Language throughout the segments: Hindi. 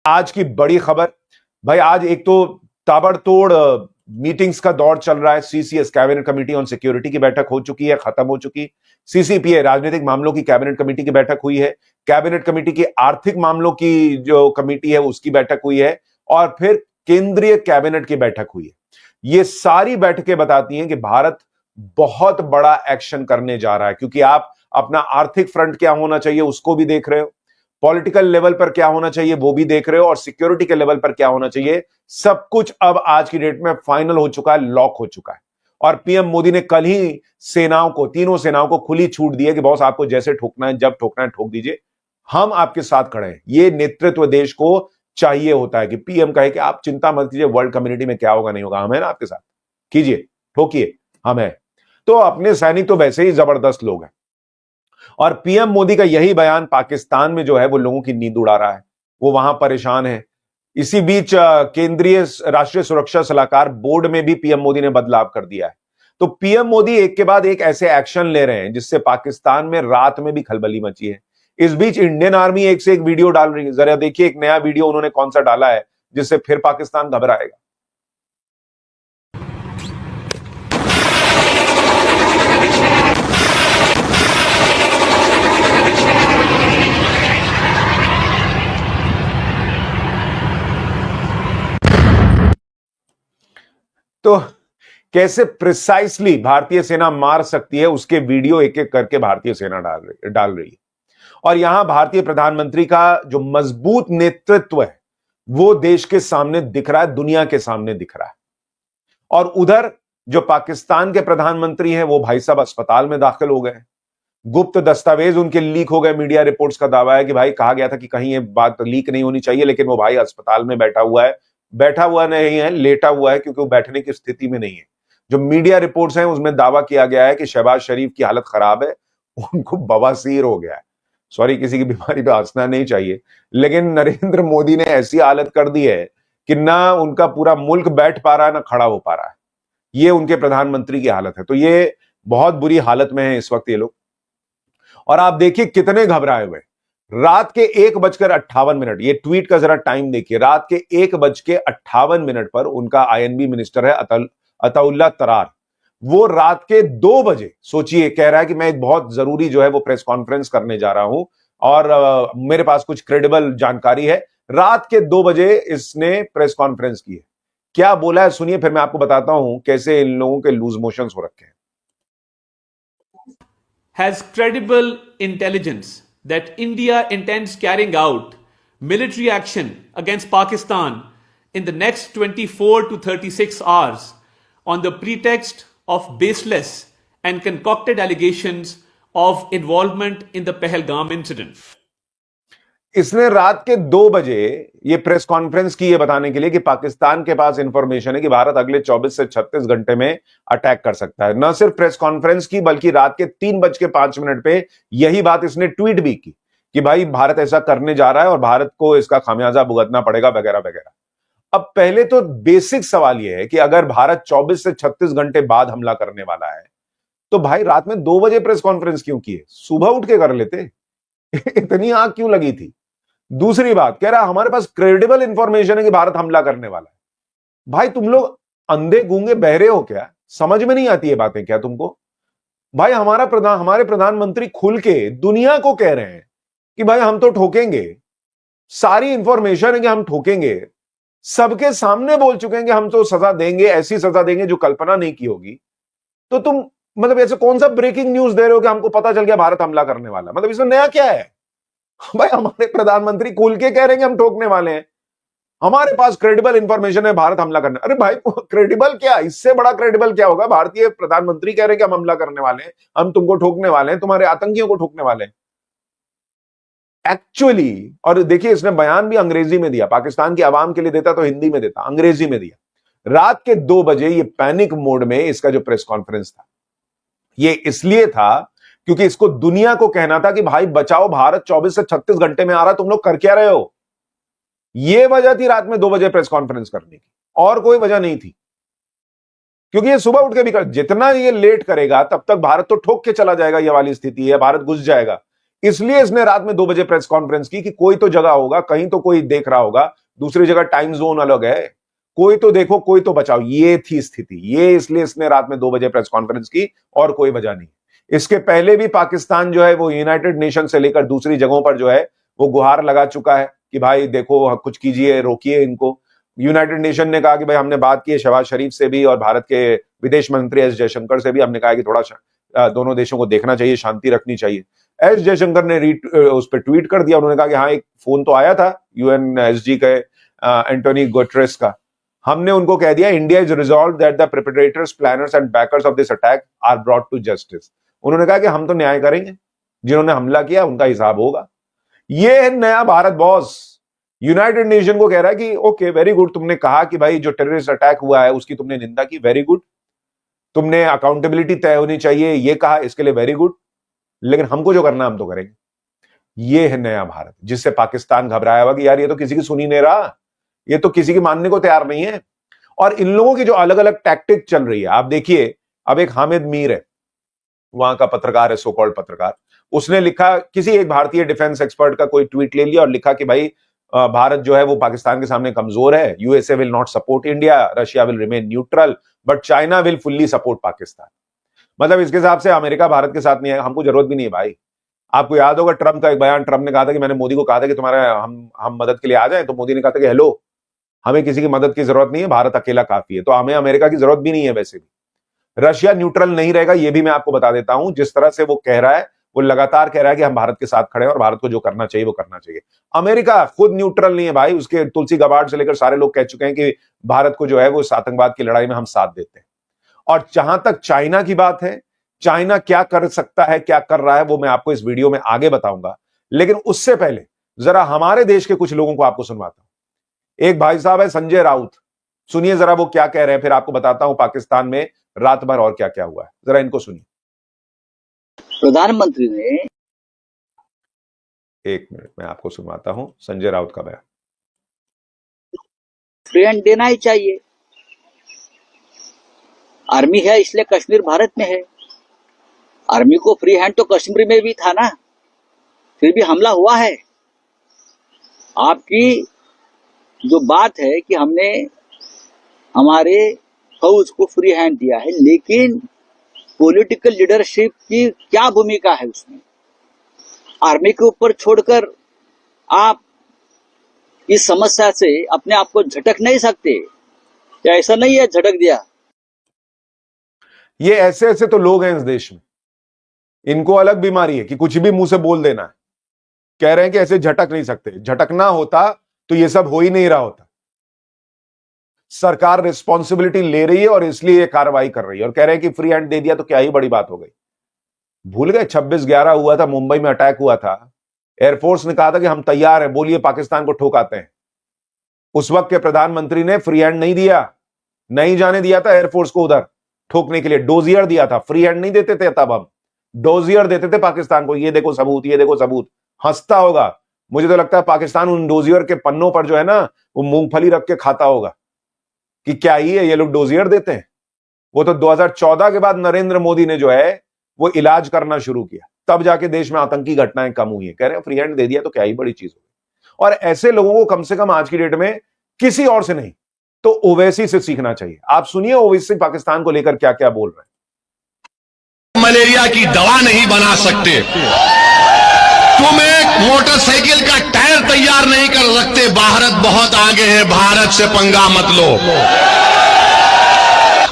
आज की बड़ी खबर भाई, आज एक तो ताबड़तोड़ मीटिंग्स का दौर चल रहा है। CCS cabinet committee on security की बैठक हो चुकी है, खत्म हो चुकी। सीसीपीए राजनीतिक मामलों की कैबिनेट कमेटी की बैठक हुई है। कैबिनेट कमेटी की आर्थिक मामलों की जो कमेटी है उसकी बैठक हुई है, और फिर केंद्रीय कैबिनेट की बैठक हुई है। ये सारी बैठकें बताती हैं कि भारत बहुत बड़ा एक्शन करने जा रहा है, क्योंकि आप अपना आर्थिक फ्रंट क्या होना चाहिए उसको भी देख रहे हो, पॉलिटिकल लेवल पर क्या होना चाहिए वो भी देख रहे हो, और सिक्योरिटी के लेवल पर क्या होना चाहिए, सब कुछ अब आज की डेट में फाइनल हो चुका है, लॉक हो चुका है। और पीएम मोदी ने कल ही सेनाओं को, तीनों सेनाओं को खुली छूट दी है कि बॉस आपको जैसे ठोकना है, जब ठोकना है ठोक दीजिए, हम आपके साथ खड़े हैं। ये नेतृत्व देश को चाहिए होता है कि पीएम कहे कि आप चिंता मत कीजिए, वर्ल्ड कम्युनिटी में क्या होगा नहीं होगा, हम है ना आपके साथ, कीजिए, ठोकिए, हम है। तो अपने सैनिक तो वैसे ही जबरदस्त लोग हैं, और पीएम मोदी का यही बयान पाकिस्तान में जो है वो लोगों की नींद उड़ा रहा है, वो वहां परेशान है। इसी बीच केंद्रीय राष्ट्रीय सुरक्षा सलाहकार बोर्ड में भी पीएम मोदी ने बदलाव कर दिया है। तो पीएम मोदी एक के बाद एक ऐसे एक्शन ले रहे हैं जिससे पाकिस्तान में रात में भी खलबली मची है। इस बीच इंडियन आर्मी एक से एक वीडियो डाल रही है। जरा देखिए एक नया वीडियो उन्होंने कौन सा डाला है जिससे फिर पाकिस्तान घबराएगा। तो कैसे प्रिसाइसली भारतीय सेना मार सकती है उसके वीडियो एक एक करके भारतीय सेना डाल रही है। और यहां भारतीय प्रधानमंत्री का जो मजबूत नेतृत्व है वो देश के सामने दिख रहा है, दुनिया के सामने दिख रहा है। और उधर जो पाकिस्तान के प्रधानमंत्री हैं वो भाई साहब अस्पताल में दाखिल हो गए। गुप्त दस्तावेज उनके लीक हो गए। मीडिया रिपोर्ट्स का दावा है कि भाई कहा गया था कि कहीं ये बात लीक नहीं होनी चाहिए, लेकिन वो भाई अस्पताल में बैठा हुआ है। बैठा हुआ नहीं है, लेटा हुआ है, क्योंकि वो बैठने की स्थिति में नहीं है। जो मीडिया रिपोर्ट्स हैं उसमें दावा किया गया है कि शहबाज शरीफ की हालत खराब है, उनको बवासीर हो गया है। सॉरी, किसी की बीमारी पे हंसना नहीं चाहिए, लेकिन नरेंद्र मोदी ने ऐसी हालत कर दी है कि ना उनका पूरा मुल्क बैठ पा रहा है ना खड़ा हो पा रहा है। ये उनके प्रधानमंत्री की हालत है। तो ये बहुत बुरी हालत में है इस वक्त ये लोग। और आप देखिए कितने घबराए हुए। रात के 1:58, ये ट्वीट का जरा टाइम देखिए। रात के 1:58 पर उनका आईएनबी मिनिस्टर है अताउल्ला तरार, वो रात के 2 बजे सोचिए कह रहा है कि मैं एक बहुत जरूरी जो है वो प्रेस कॉन्फ्रेंस करने जा रहा हूं, और मेरे पास कुछ क्रेडिबल जानकारी है। रात के 2 बजे इसने प्रेस कॉन्फ्रेंस की है। क्या बोला है सुनिए, फिर मैं आपको बताता हूं कैसे इन लोगों के लूज मोशंस हो रखे हैं। has credible intelligence that India intends carrying out military action against Pakistan in the next 24 to 36 hours on the pretext of baseless and concocted allegations of involvement in the Pahalgam incident. इसने रात के 2 बजे ये प्रेस कॉन्फ्रेंस की, ये बताने के लिए कि पाकिस्तान के पास इंफॉर्मेशन है कि भारत अगले 24 से 36 घंटे में अटैक कर सकता है। न सिर्फ प्रेस कॉन्फ्रेंस की, बल्कि रात के 3:05 पे यही बात इसने ट्वीट भी की कि भाई भारत ऐसा करने जा रहा है और भारत को इसका खामियाजा भुगतना पड़ेगा वगैरह वगैरह। अब पहले तो बेसिक सवाल यह है कि अगर भारत 24 से 36 घंटे बाद हमला करने वाला है तो भाई रात में 2 बजे प्रेस कॉन्फ्रेंस क्यों की है? सुबह उठ के कर लेते। इतनी आग क्यों लगी थी? दूसरी बात कह रहा हमारे पास क्रेडिबल इंफॉर्मेशन है कि भारत हमला करने वाला है। भाई तुम लोग अंधे गूंगे बहरे हो क्या? समझ में नहीं आती है बातें क्या तुमको? भाई हमारे प्रधानमंत्री खुल के दुनिया को कह रहे हैं कि भाई हम तो ठोकेंगे, सारी इंफॉर्मेशन है कि हम ठोकेंगे, सबके सामने बोल चुके हैं कि हम तो सजा देंगे, ऐसी सजा देंगे जो कल्पना नहीं की होगी। तो तुम मतलब ऐसे कौन सा ब्रेकिंग न्यूज दे रहे हो कि हमको पता चल गया भारत हमला करने वाला? मतलब इसमें नया क्या है? भाई हमारे प्रधानमंत्री खुल के कह रहे हैं कि हम ठोकने वाले हैं, हमारे पास क्रेडिबल इंफॉर्मेशन है भारत हमला करने। अरे भाई क्रेडिबल क्या, इससे बड़ा क्रेडिबल क्या होगा? भारतीय प्रधानमंत्री कह रहे हैं कि हम हमला करने वाले हैं, हम तुमको ठोकने वाले हैं, तुम्हारे आतंकियों को ठोकने वाले हैं एक्चुअली। और देखिए इसने बयान भी अंग्रेजी में दिया, पाकिस्तान की आवाम के लिए देता तो हिंदी में देता, अंग्रेजी में दिया। रात के 2 बजे ये पैनिक मोड में इसका जो प्रेस कॉन्फ्रेंस था, ये इसलिए था क्योंकि इसको दुनिया को कहना था कि भाई बचाओ, भारत 24 से 36 घंटे में आ रहा, तुम लोग कर क्या रहे हो? यह वजह थी रात में 2 बजे प्रेस कॉन्फ्रेंस करने की, और कोई वजह नहीं थी। क्योंकि ये सुबह उठ के भी कर, जितना ये लेट करेगा तब तक भारत तो ठोक के चला जाएगा, ये वाली स्थिति है, भारत घुस जाएगा। इसलिए इसने रात में 2 बजे प्रेस कॉन्फ्रेंस की कि कोई तो जगह होगा, कहीं तो कोई देख रहा होगा, दूसरी जगह टाइम जोन अलग है, कोई तो देखो कोई तो बचाओ। ये थी स्थिति, ये इसलिए इसने रात में 2 बजे प्रेस कॉन्फ्रेंस की और कोई वजह नहीं। इसके पहले भी पाकिस्तान जो है वो यूनाइटेड नेशन से लेकर दूसरी जगहों पर जो है वो गुहार लगा चुका है कि भाई देखो कुछ कीजिए, रोकिए इनको। यूनाइटेड नेशन ने कहा कि भाई हमने बात की है शहबाज शरीफ से भी और भारत के विदेश मंत्री एस जयशंकर से भी, हमने कहा कि थोड़ा दोनों देशों को देखना चाहिए, शांति रखनी चाहिए। एस जयशंकर ने उस पर ट्वीट कर दिया, उन्होंने कहा कि हाँ एक फोन तो आया था यूएनएसजी के एंटोनी गुटेरेस का, हमने उनको कह दिया India is resolve that the perpetrators, planners and backers of this attack are brought to justice. उन्होंने कहा कि हम तो न्याय करेंगे, जिन्होंने हमला किया उनका हिसाब होगा। ये है नया भारत बॉस। यूनाइटेड नेशन को कह रहा है कि ओके वेरी गुड, तुमने कहा कि भाई जो टेररिस्ट अटैक हुआ है उसकी तुमने निंदा की, वेरी गुड, तुमने अकाउंटेबिलिटी तय होनी चाहिए ये कहा, इसके लिए वेरी गुड, लेकिन हमको जो करना हम तो करेंगे। ये है नया भारत, जिससे पाकिस्तान घबराया हुआ कि यार ये तो किसी की सुनी नहीं रहा, ये तो किसी की मानने को तैयार नहीं है। और इन लोगों की जो अलग अलग टैक्टिक चल रही है, आप देखिए, अब एक हामिद मीर है, वहां का पत्रकार है, सो कॉल्ड पत्रकार, उसने लिखा, किसी एक भारतीय डिफेंस एक्सपर्ट का कोई ट्वीट ले लिया और लिखा कि भाई भारत जो है वो पाकिस्तान के सामने कमजोर है, USA will not support India, Russia will remain neutral, but China will fully support Pakistan. मतलब इसके हिसाब से अमेरिका भारत के साथ नहीं है, हमको जरूरत भी नहीं है भाई। आपको याद होगा ट्रंप का एक बयान, ट्रंप ने कहा था कि मैंने मोदी को कहा था कि तुम्हारा हम मदद के लिए आ जाएं, तो मोदी ने कहा था कि हेलो, हमें किसी की मदद की जरूरत नहीं है, भारत अकेला काफी है। तो हमें अमेरिका की जरूरत भी नहीं है। वैसे भी रशिया न्यूट्रल नहीं रहेगा, यह भी मैं आपको बता देता हूं। जिस तरह से वो कह रहा है, वो लगातार कह रहा है कि हम भारत के साथ खड़े हैं और भारत को जो करना चाहिए वो करना चाहिए। अमेरिका खुद न्यूट्रल नहीं है भाई, उसके तुलसी गबार्ड से लेकर सारे लोग कह चुके हैं कि भारत को जो है वो आतंकवाद की लड़ाई में हम साथ देते हैं। और जहां तक चाइना की बात है, चाइना क्या कर सकता है, क्या कर रहा है, वो मैं आपको इस वीडियो में आगे बताऊंगा। लेकिन उससे पहले जरा हमारे देश के कुछ लोगों को आपको सुनवाता हूं। एक भाई साहब है संजय राउत, सुनिए जरा वो क्या कह रहे हैं, फिर आपको बताता हूं पाकिस्तान में रात भर और क्या क्या हुआ है। जरा इनको सुनिए। प्रधानमंत्री ने, एक मिनट मैं आपको सुनवाता हूं संजय राउत का बयान। फ्री हैंड देना ही चाहिए। आर्मी है इसलिए कश्मीर भारत में है। आर्मी को फ्री हैंड तो कश्मीर में भी था ना, फिर भी हमला हुआ है। आपकी जो बात है कि हमने हमारे फौज को फ्री हैंड दिया है, लेकिन पॉलिटिकल लीडरशिप की क्या भूमिका है उसमें? आर्मी के ऊपर छोड़कर आप इस समस्या से अपने आप को झटक नहीं सकते या ऐसा नहीं है झटक दिया? ये ऐसे ऐसे तो लोग हैं इस देश में, इनको अलग बीमारी है कि कुछ भी मुंह से बोल देना है। कह रहे हैं कि ऐसे झटक नहीं सकते, झटकना होता तो ये सब हो ही नहीं रहा होता। सरकार रिस्पॉन्सिबिलिटी ले रही है और इसलिए ये कार्रवाई कर रही है, और कह रहे हैं कि फ्री हैंड दे दिया तो क्या ही बड़ी बात हो गई। भूल गए 26/11 हुआ था, मुंबई में अटैक हुआ था, एयरफोर्स ने कहा था कि हम तैयार हैं, बोलिए पाकिस्तान को ठोकाते हैं। उस वक्त के प्रधानमंत्री ने फ्री हैंड नहीं दिया, नहीं जाने दिया था एयरफोर्स को उधर ठोकने के लिए, डोजियर दिया था। फ्री हैंड नहीं देते थे, तब हम डोजियर देते थे पाकिस्तान को, ये देखो सबूत, ये देखो सबूत। हंसता होगा, मुझे तो लगता है पाकिस्तान उन डोजियर के पन्नों पर जो है ना वो मूंगफली रख के खाता होगा कि क्या ही है ये लोग डोजियर देते हैं। वो तो 2014 के बाद नरेंद्र मोदी ने जो है वो इलाज करना शुरू किया, तब जाके देश में आतंकी घटनाएं कम हुई है। कह रहे हैं फ्री हैंड दे दिया तो क्या ही बड़ी चीज होगी। और ऐसे लोगों को कम से कम आज की डेट में किसी और से नहीं तो ओवैसी से सीखना चाहिए। आप सुनिए ओवैसी पाकिस्तान को लेकर क्या क्या बोल रहे हैं। मलेरिया की दवा नहीं बना सकते, तुम एक मोटरसाइकिल का टायर तैयार नहीं कर सकते, भारत बहुत आगे है, भारत से पंगा मत लो।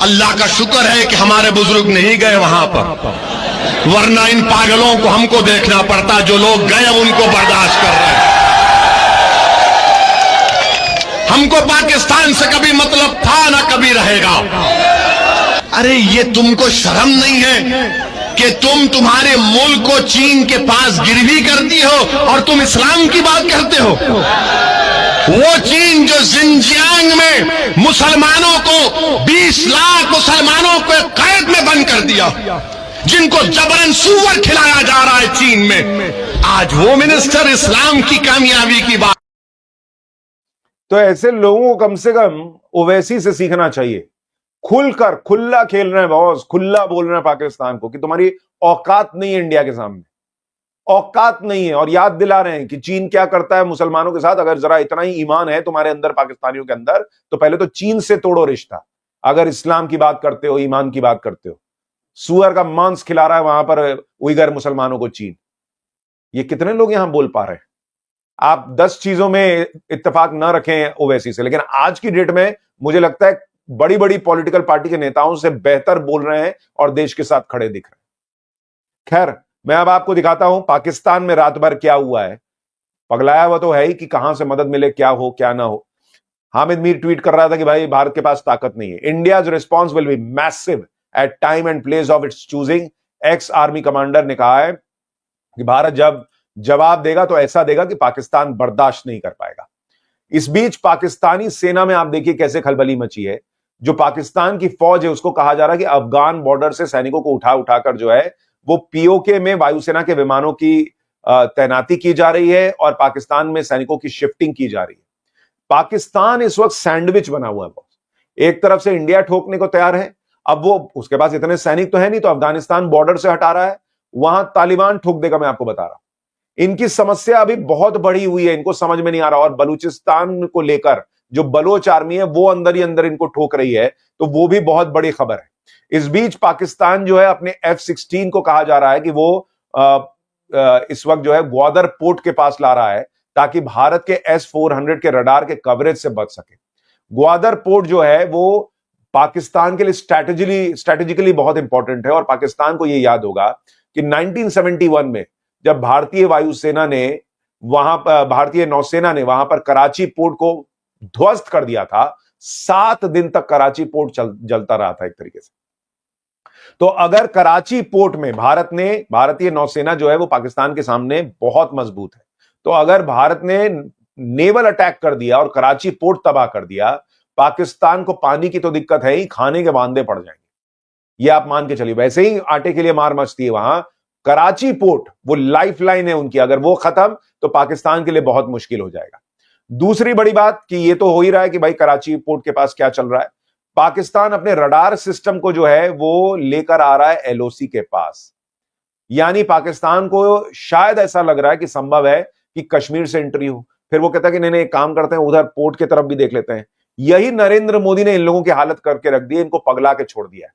अल्लाह का शुक्र है कि हमारे बुजुर्ग नहीं गए वहां पर, वरना इन पागलों को हमको देखना पड़ता, जो लोग गए उनको बर्दाश्त कर रहे हैं। हमको पाकिस्तान से कभी मतलब था ना कभी रहेगा। अरे ये तुमको शर्म नहीं है कि तुम तुम्हारे मुल्क को चीन के पास गिरवी करती हो और तुम इस्लाम की बात करते हो? वो चीन जो जिनजियांग में मुसलमानों को 20 लाख मुसलमानों को कैद में बंद कर दिया, जिनको जबरन सूअर खिलाया जा रहा है चीन में, आज वो मिनिस्टर इस्लाम की कामयाबी की बात। तो ऐसे लोगों को कम से कम ओवैसी से सीखना चाहिए। खुलकर खुला खेल रहे हैं बॉस, खुला बोल रहे हैं पाकिस्तान को कि तुम्हारी औकात नहीं है इंडिया के सामने। औकात नहीं है। और याद दिला रहे हैं कि चीन क्या करता है मुसलमानों के साथ। अगर जरा इतना ही ईमान है तुम्हारे अंदर, पाकिस्तानियों के अंदर, तो पहले तो चीन से तोड़ो रिश्ता। अगर इस्लाम की बात करते हो, ईमान की बात करते हो। सुअर का मांस खिला रहा है वहां पर उइगर मुसलमानों को चीन। ये कितने लोग यहां बोल पा रहे हैं? आप 10 चीजों में इत्तेफाक न रखें ओवैसी से, लेकिन आज की डेट में मुझे लगता है बड़ी बड़ी पॉलिटिकल पार्टी के नेताओं से बेहतर बोल रहे हैं और देश के साथ खड़े दिख रहे हैं। खैर, मैं अब आपको दिखाता हूं पाकिस्तान में रात भर क्या हुआ है। पगलाया हुआ तो है ही कि कहां से मदद मिले, क्या हो क्या ना हो। हामिद मीर ट्वीट कर रहा था कि भाई भारत के पास ताकत नहीं है। India's response will be massive at time and place of its choosing. Ex army commander ने कहा है कि भारत जब जवाब देगा तो ऐसा देगा कि पाकिस्तान बर्दाश्त नहीं कर पाएगा। इस बीच पाकिस्तानी सेना में आप देखिए कैसे खलबली मची है। जो पाकिस्तान की फौज है उसको कहा जा रहा है कि अफगान बॉर्डर से सैनिकों को उठा उठाकर जो है वो पीओके में वायुसेना के विमानों की तैनाती की जा रही है और पाकिस्तान में सैनिकों की शिफ्टिंग की जा रही है। पाकिस्तान इस वक्त सैंडविच बना हुआ है। एक तरफ से इंडिया ठोकने को तैयार है, अब वो उसके पास इतने सैनिक तो है नहीं, तो अफगानिस्तान बॉर्डर से हटा रहा है, वहां तालिबान ठोक देगा। मैं आपको बता रहा हूं इनकी समस्या अभी बहुत बड़ी हुई है, इनको समझ में नहीं आ रहा। और बलूचिस्तान को लेकर जो बलोच आर्मी है वो अंदर ही अंदर इनको ठोक रही है, तो वो भी बहुत बड़ी खबर है। इस बीच पाकिस्तान जो है अपने F-16 को कहा जा रहा है कि वो इस वक्त जो है ग्वादर पोर्ट के पास ला रहा है ताकि भारत के S-400 के रडार के कवरेज से बच सके। ग्वादर पोर्ट जो है वो पाकिस्तान के लिए स्ट्रेटेजिकली बहुत इंपॉर्टेंट है। और पाकिस्तान को यह याद होगा कि 1971 में जब भारतीय वायुसेना ने वहां पर, भारतीय नौसेना ने वहां पर कराची पोर्ट को ध्वस्त कर दिया था। 7 दिन तक कराची पोर्ट जलता रहा था एक तरीके से। तो अगर कराची पोर्ट में भारतीय नौसेना जो है वो पाकिस्तान के सामने बहुत मजबूत है, तो अगर भारत ने नेवल अटैक कर दिया और कराची पोर्ट तबाह कर दिया, पाकिस्तान को पानी की तो दिक्कत है ही, खाने के वांदे पड़ जाएंगे। ये आप मान के चलिए। वैसे ही आटे के लिए मार मचती है वहां, कराची पोर्ट वो लाइफलाइन है उनकी, अगर वो खत्म तो पाकिस्तान के लिए बहुत मुश्किल हो जाएगा। दूसरी बड़ी बात कि ये तो हो ही रहा है कि भाई कराची पोर्ट के पास क्या चल रहा है। पाकिस्तान अपने रडार सिस्टम को जो है वो लेकर आ रहा है एलओसी के पास। यानी पाकिस्तान को शायद ऐसा लग रहा है कि संभव है कि कश्मीर से एंट्री हो। फिर वो कहता है कि नहीं एक काम करते हैं, उधर पोर्ट की तरफ भी देख लेते हैं। यही नरेंद्र मोदी ने इन लोगों की हालत करके रख दी है, इनको पगला के छोड़ दिया है।